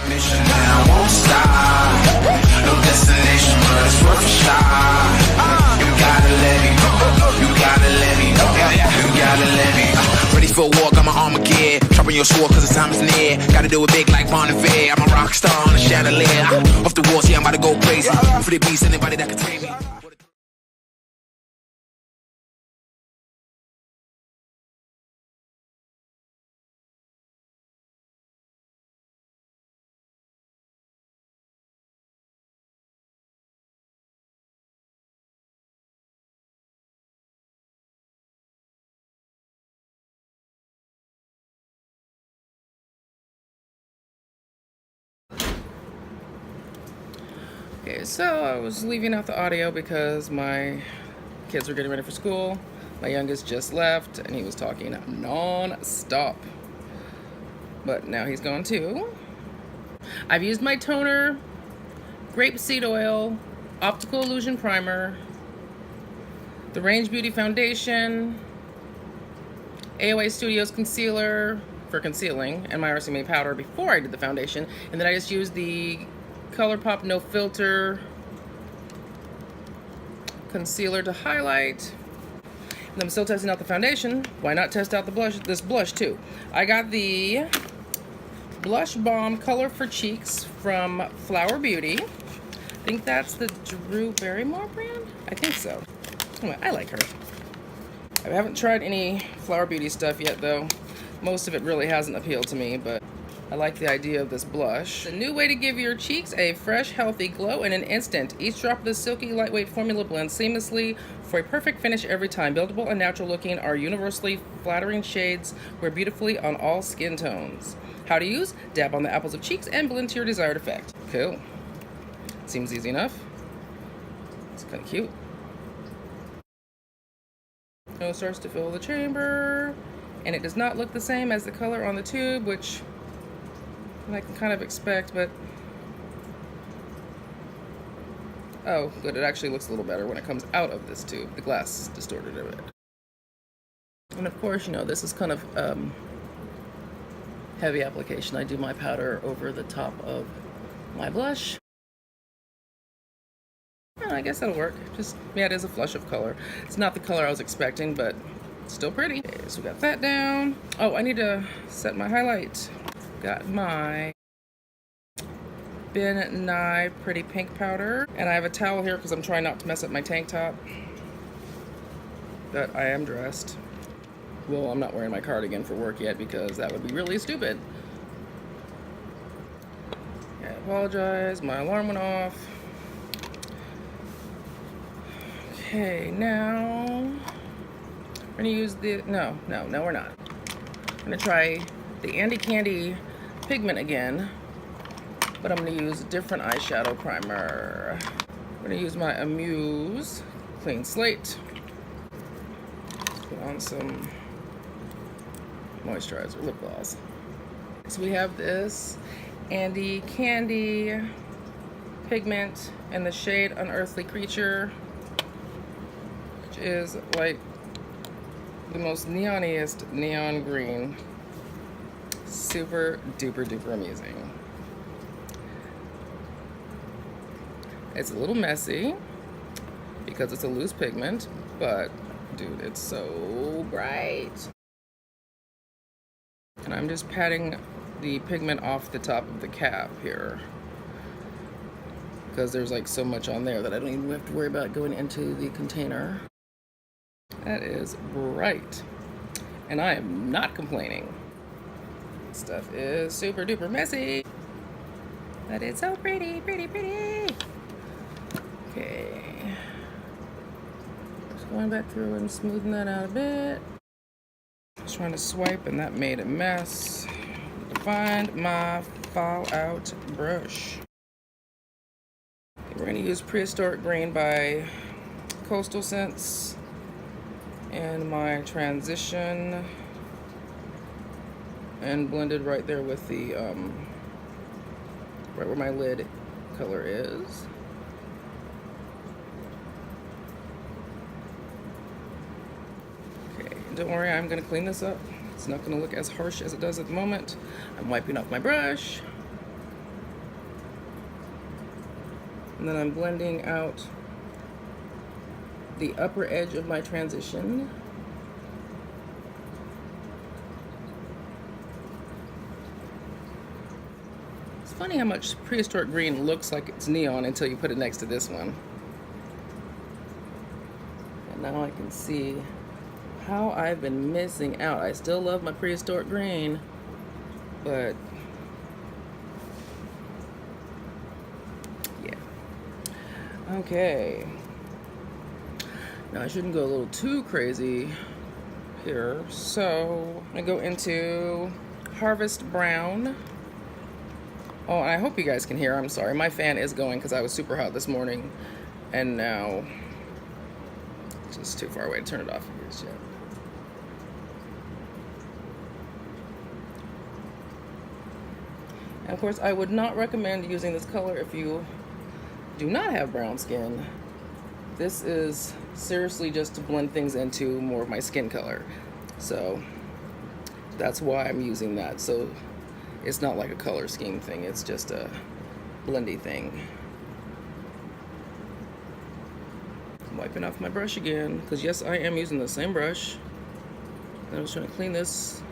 Mission and I won't stop. No destination, but it's worth a shot. You gotta let me go. You gotta let me go. You gotta let me go. Ready for a war, got my armor gear. Sharpen your sword, cause the time is near. Gotta do it big like Bon Iver. I'm a rock star on a chandelier. Off the walls, yeah, I'm about to go crazy. For the beast, anybody that can tame me. Okay, so I was leaving out the audio because my kids were getting ready for school. My youngest just left and he was talking non-stop. But now he's gone too. I've used my toner, grapeseed oil, optical illusion primer, the Range Beauty foundation, AOA Studios concealer for concealing, and my RCMA powder before I did the foundation. And then I just used the ColourPop No Filter concealer to highlight. And I'm still testing out the foundation. Why not test out the blush? This blush too. I got the Blush Balm Color for Cheeks from Flower Beauty. I think that's the Drew Barrymore brand? I think so. Anyway, I like her. I haven't tried any Flower Beauty stuff yet though. Most of it really hasn't appealed to me, but I like the idea of this blush. A new way to give your cheeks a fresh, healthy glow in an instant. Each drop of the silky, lightweight formula blends seamlessly for a perfect finish every time. Buildable and natural looking, our universally flattering shades wear beautifully on all skin tones. How to use? Dab on the apples of cheeks and blend to your desired effect. Cool. Seems easy enough. It's kind of cute. Now it starts to fill the chamber, and it does not look the same as the color on the tube, which I can kind of expect, but oh, good, it actually looks a little better when it comes out of this tube. The glass is distorted a bit. And of course, you know, this is kind of heavy application. I do my powder over the top of my blush. I guess that'll work. Just, yeah, it is a flush of color. It's not the color I was expecting, but it's still pretty. Okay, so we got that down. Oh, I need to set my highlight. Got my Ben Nye Pretty Pink powder. And I have a towel here because I'm trying not to mess up my tank top. But I am dressed. Well, I'm not wearing my cardigan for work yet because that would be really stupid. I apologize, my alarm went off. Okay, now we're gonna use the, no, we're not. I'm gonna try the Andy Candy Pigment again, but I'm gonna use a different eyeshadow primer. I'm gonna use my Amuse Clean Slate. Put on some moisturizer, lip gloss. So we have this Andy Candy Pigment in the shade Unearthly Creature, which is like the most neoniest neon green. Super duper duper amusing. It's a little messy because it's a loose pigment, but dude, it's so bright. And I'm just patting the pigment off the top of the cap here because there's like so much on there that I don't even have to worry about going into the container. That is bright, and I am not complaining. Stuff is super duper messy, but it's so pretty, pretty, pretty. Okay, just going back through and smoothing that out a bit. Just trying to swipe, and that made a mess. Need to find my Fallout brush. Okay, we're gonna use Prehistoric Green by Coastal Scents and my transition, and blended right there with the right where my lid color is. Okay, don't worry, I'm gonna clean this up. It's not gonna look as harsh as it does at the moment. I'm wiping off my brush. And then I'm blending out the upper edge of my transition. It's funny how much prehistoric green looks like it's neon until you put it next to this one. And now I can see how I've been missing out. I still love my prehistoric green, but yeah. Okay. Now I shouldn't go a little too crazy here, so I'm gonna go into Harvest Brown. Oh, and I hope you guys can hear. I'm sorry, my fan is going because I was super hot this morning, and now it's just too far away to turn it off just yet. And of course, I would not recommend using this color if you do not have brown skin. This is seriously just to blend things into more of my skin color. So that's why I'm using that. So it's not like a color scheme thing, it's just a blendy thing. I'm wiping off my brush again, because yes, I am using the same brush. And I'm just trying to clean this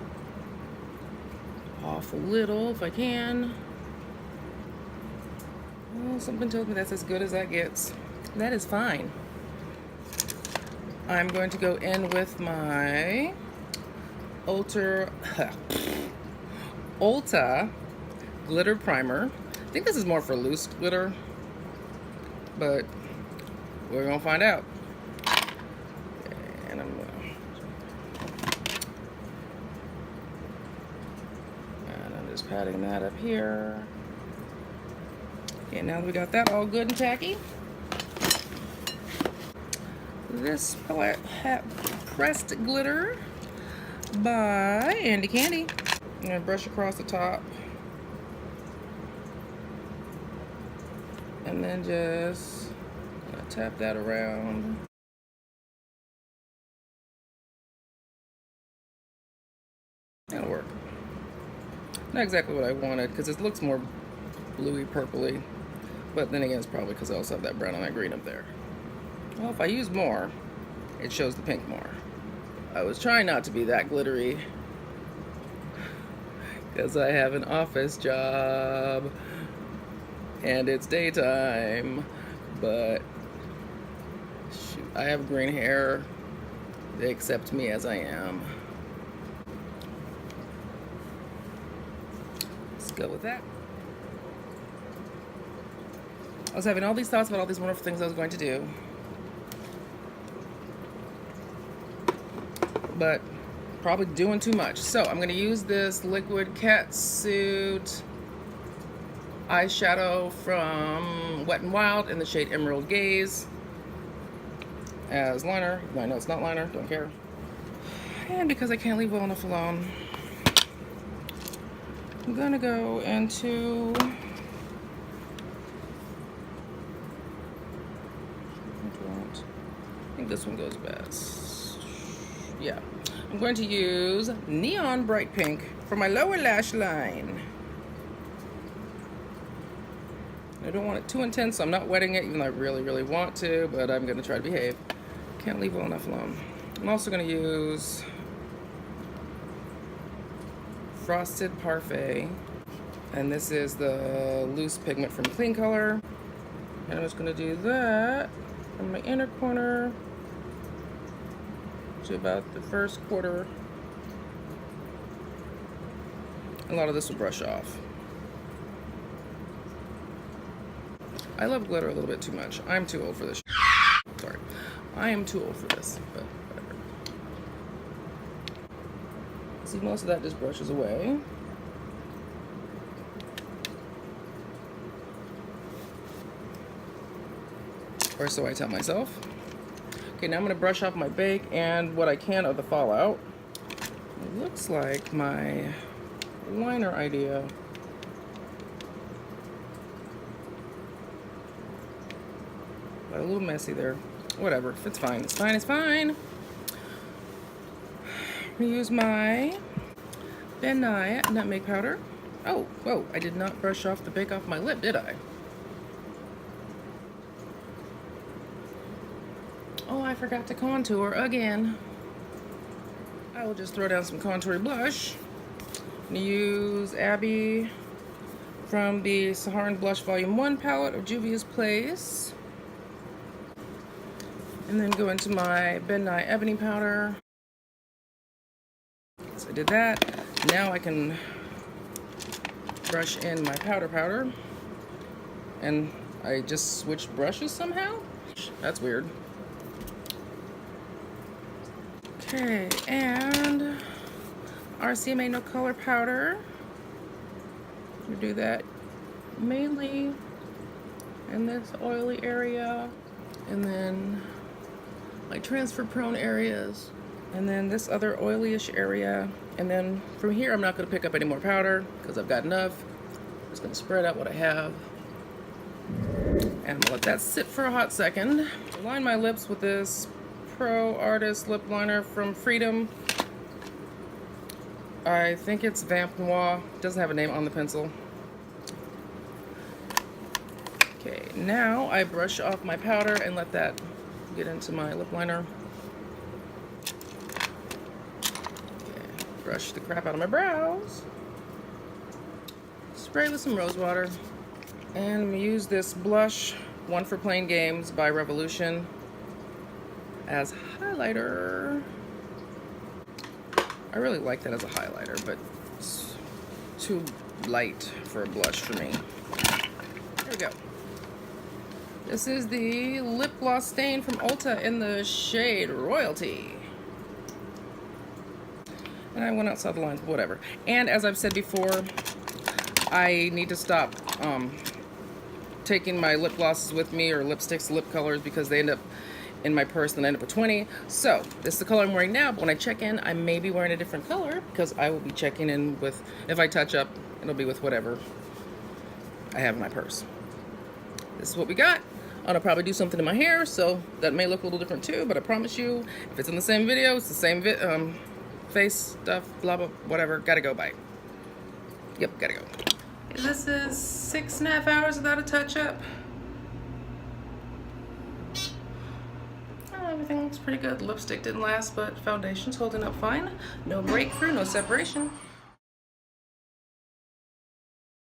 off a little if I can. Well, something tells me that's as good as that gets. That is fine. I'm going to go in with my Ulta glitter primer. I think this is more for loose glitter, but we're gonna find out. And I'm just patting that up here. Okay, now that we got that all good and tacky, this pressed glitter by Andy Candy. I'm gonna brush across the top and then just tap that around. That'll work. Not exactly what I wanted because it looks more bluey purpley, but then again it's probably because I also have that brown and that green up there. Well, if I use more, it shows the pink more. I was trying not to be that glittery because I have an office job and it's daytime, but shoot, I have green hair. They accept me as I am. Let's go with that. I was having all these thoughts about all these wonderful things I was going to do, but probably doing too much. So I'm going to use this liquid catsuit eyeshadow from Wet n Wild in the shade Emerald Gaze as liner. I know it's not liner, don't care. And because I can't leave well enough alone, I'm going to go into I think this one goes best. Yeah. I'm going to use Neon Bright Pink for my lower lash line. I don't want it too intense, so I'm not wetting it, even though I really, really want to, but I'm going to try to behave. Can't leave well enough alone. I'm also going to use Frosted Parfait, and this is the loose pigment from Clean Color. And I'm just going to do that from my inner corner to about the first quarter. A lot of this will brush off. I love glitter a little bit too much. I'm too old for this. Sorry. I am too old for this, but whatever. See, most of that just brushes away. Or so I tell myself. Okay, now I'm going to brush off my bake and what I can of the fallout. It looks like my liner idea. Got a little messy there. Whatever, it's fine, it's fine, it's fine. I'm going to use my Ben Nye nutmeg powder. Oh, whoa, I did not brush off the bake off my lip, did I? Oh, I forgot to contour again. I will just throw down some contouring blush. I'm gonna use Abby from the Saharan Blush Volume 1 palette of Juvia's Place. And then go into my Ben Nye Ebony powder. So I did that. Now I can brush in my powder. And I just switched brushes somehow? That's weird. Okay, and RCMA No Color powder. We do that mainly in this oily area, and then like transfer prone areas, and then this other oilyish area. And then from here I'm not going to pick up any more powder because I've got enough. I'm just going to spread out what I have, and I'm going to let that sit for a hot second. Line my lips with this Pro Artist lip liner from Freedom. I think it's Vamp Noir. It doesn't have a name on the pencil. Okay, now I brush off my powder and let that get into my lip liner. Okay, brush the crap out of my brows. Spray with some rose water. And I'm gonna use this blush, One for Playing Games by Revolution, as highlighter. I really like that as a highlighter, but it's too light for a blush for me. There we go. This is the lip gloss stain from Ulta in the shade Royalty. And I went outside the lines, whatever. And as I've said before, I need to stop taking my lip glosses with me, or lipsticks, lip colors, because they end up in my purse and I end up with 20. So this is the color I'm wearing now, but when I check in, I may be wearing a different color because I will be checking in with, if I touch up, it'll be with whatever I have in my purse. This is what we got. I'm gonna probably do something in my hair, so that may look a little different too, but I promise you, if it's in the same video, it's the same face stuff, blah, blah, whatever, gotta go by. Yep, gotta go. This is 6.5 hours without a touch-up. Everything looks pretty good. Lipstick didn't last, but foundation's holding up fine. No breakthrough, no separation.